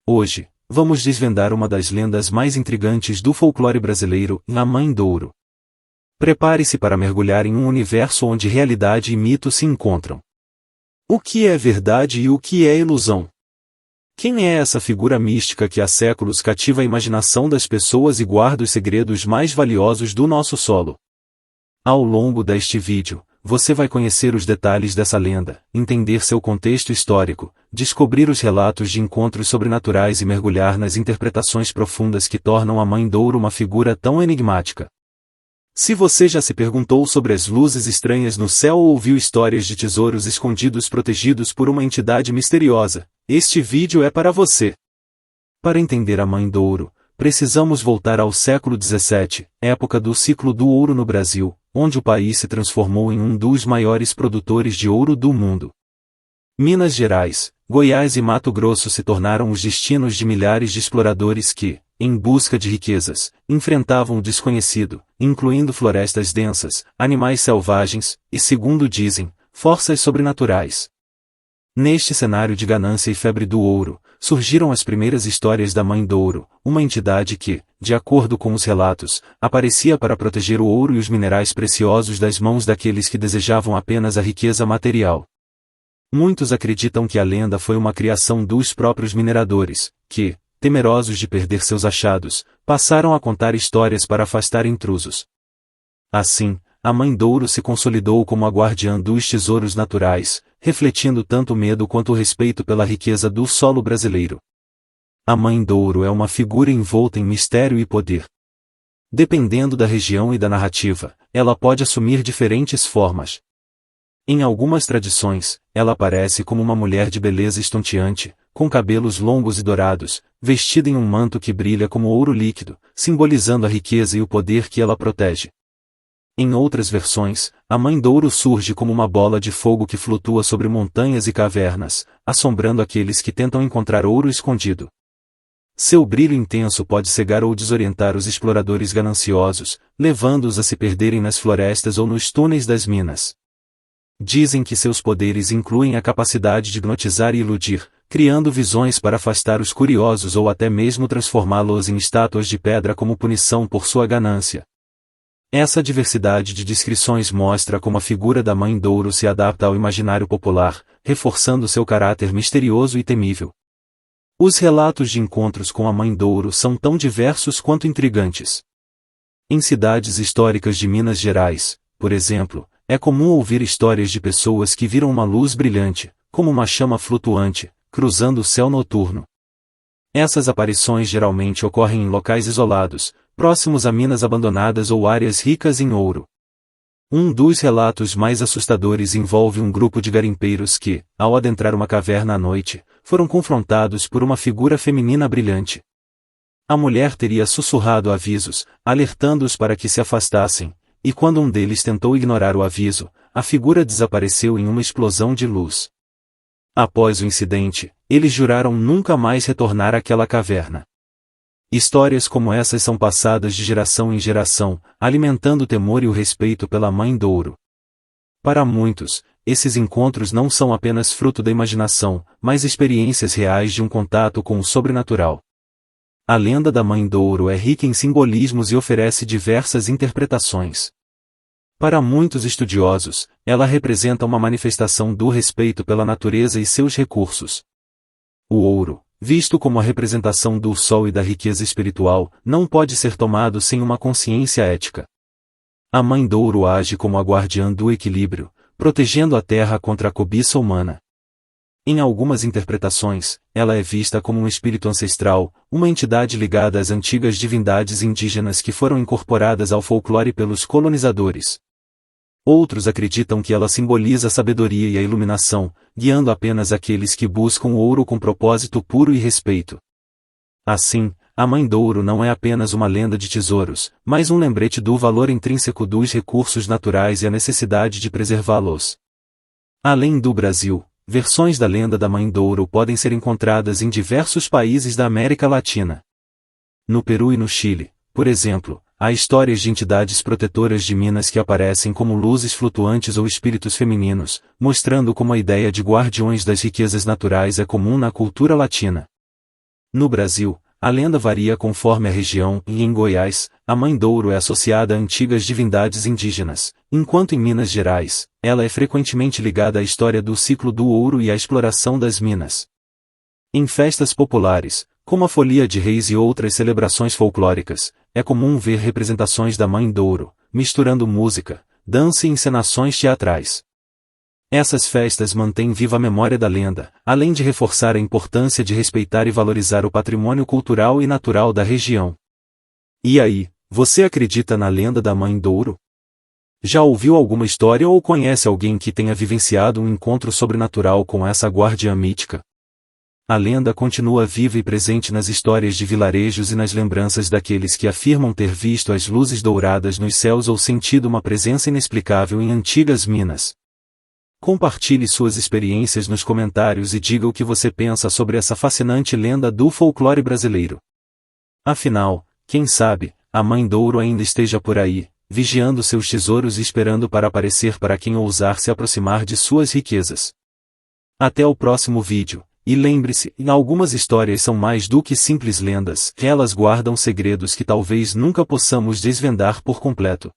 Hoje, vamos desvendar uma das lendas mais intrigantes do folclore brasileiro, a Mãe Douro. Prepare-se para mergulhar em um universo onde realidade e mito se encontram. O que é verdade e o que é ilusão? Quem é essa figura mística que há séculos cativa a imaginação das pessoas e guarda os segredos mais valiosos do nosso solo? Ao longo deste vídeo, você vai conhecer os detalhes dessa lenda, entender seu contexto histórico, descobrir os relatos de encontros sobrenaturais e mergulhar nas interpretações profundas que tornam a Mãe Douro uma figura tão enigmática. Se você já se perguntou sobre as luzes estranhas no céu ou ouviu histórias de tesouros escondidos protegidos por uma entidade misteriosa, este vídeo é para você. Para entender a Mãe Douro, precisamos voltar ao século XVII, época do ciclo do ouro no Brasil, onde o país se transformou em um dos maiores produtores de ouro do mundo. Minas Gerais, Goiás e Mato Grosso se tornaram os destinos de milhares de exploradores que, em busca de riquezas, enfrentavam o desconhecido, incluindo florestas densas, animais selvagens e, segundo dizem, forças sobrenaturais. Neste cenário de ganância e febre do ouro, surgiram as primeiras histórias da Mãe Douro, uma entidade que, de acordo com os relatos, aparecia para proteger o ouro e os minerais preciosos das mãos daqueles que desejavam apenas a riqueza material. Muitos acreditam que a lenda foi uma criação dos próprios mineradores, que, temerosos de perder seus achados, passaram a contar histórias para afastar intrusos. Assim, a Mãe Douro se consolidou como a guardiã dos tesouros naturais, refletindo tanto o medo quanto o respeito pela riqueza do solo brasileiro. A Mãe Douro é uma figura envolta em mistério e poder. Dependendo da região e da narrativa, ela pode assumir diferentes formas. Em algumas tradições, ela aparece como uma mulher de beleza estonteante, com cabelos longos e dourados, vestida em um manto que brilha como ouro líquido, simbolizando a riqueza e o poder que ela protege. Em outras versões, a Mãe Douro surge como uma bola de fogo que flutua sobre montanhas e cavernas, assombrando aqueles que tentam encontrar ouro escondido. Seu brilho intenso pode cegar ou desorientar os exploradores gananciosos, levando-os a se perderem nas florestas ou nos túneis das minas. Dizem que seus poderes incluem a capacidade de hipnotizar e iludir, criando visões para afastar os curiosos ou até mesmo transformá-los em estátuas de pedra como punição por sua ganância. Essa diversidade de descrições mostra como a figura da Mãe Douro se adapta ao imaginário popular, reforçando seu caráter misterioso e temível. Os relatos de encontros com a Mãe Douro são tão diversos quanto intrigantes. Em cidades históricas de Minas Gerais, por exemplo, é comum ouvir histórias de pessoas que viram uma luz brilhante, como uma chama flutuante, cruzando o céu noturno. Essas aparições geralmente ocorrem em locais isolados, próximos a minas abandonadas ou áreas ricas em ouro. Um dos relatos mais assustadores envolve um grupo de garimpeiros que, ao adentrar uma caverna à noite, foram confrontados por uma figura feminina brilhante. A mulher teria sussurrado avisos, alertando-os para que se afastassem, e quando um deles tentou ignorar o aviso, a figura desapareceu em uma explosão de luz. Após o incidente, eles juraram nunca mais retornar àquela caverna. Histórias como essas são passadas de geração em geração, alimentando o temor e o respeito pela Mãe Douro. Para muitos, esses encontros não são apenas fruto da imaginação, mas experiências reais de um contato com o sobrenatural. A lenda da Mãe Douro é rica em simbolismos e oferece diversas interpretações. Para muitos estudiosos, ela representa uma manifestação do respeito pela natureza e seus recursos. O ouro, visto como a representação do sol e da riqueza espiritual, não pode ser tomado sem uma consciência ética. A Mãe Douro age como a guardiã do equilíbrio, protegendo a terra contra a cobiça humana. Em algumas interpretações, ela é vista como um espírito ancestral, uma entidade ligada às antigas divindades indígenas que foram incorporadas ao folclore pelos colonizadores. Outros acreditam que ela simboliza a sabedoria e a iluminação, guiando apenas aqueles que buscam o ouro com propósito puro e respeito. Assim, a Mãe Douro não é apenas uma lenda de tesouros, mas um lembrete do valor intrínseco dos recursos naturais e a necessidade de preservá-los. Além do Brasil, versões da lenda da Mãe Douro podem ser encontradas em diversos países da América Latina. No Peru e no Chile, por exemplo, há histórias de entidades protetoras de minas que aparecem como luzes flutuantes ou espíritos femininos, mostrando como a ideia de guardiões das riquezas naturais é comum na cultura latina. No Brasil, a lenda varia conforme a região, e em Goiás, a Mãe Douro é associada a antigas divindades indígenas, enquanto em Minas Gerais, ela é frequentemente ligada à história do ciclo do ouro e à exploração das minas. Em festas populares, como a Folia de Reis e outras celebrações folclóricas, é comum ver representações da Mãe Douro, misturando música, dança e encenações teatrais. Essas festas mantêm viva a memória da lenda, além de reforçar a importância de respeitar e valorizar o patrimônio cultural e natural da região. E aí, você acredita na lenda da Mãe Douro? Já ouviu alguma história ou conhece alguém que tenha vivenciado um encontro sobrenatural com essa guardiã mítica? A lenda continua viva e presente nas histórias de vilarejos e nas lembranças daqueles que afirmam ter visto as luzes douradas nos céus ou sentido uma presença inexplicável em antigas minas. Compartilhe suas experiências nos comentários e diga o que você pensa sobre essa fascinante lenda do folclore brasileiro. Afinal, quem sabe, a Mãe Douro ainda esteja por aí, vigiando seus tesouros e esperando para aparecer para quem ousar se aproximar de suas riquezas. Até o próximo vídeo, e lembre-se, algumas histórias são mais do que simples lendas, elas guardam segredos que talvez nunca possamos desvendar por completo.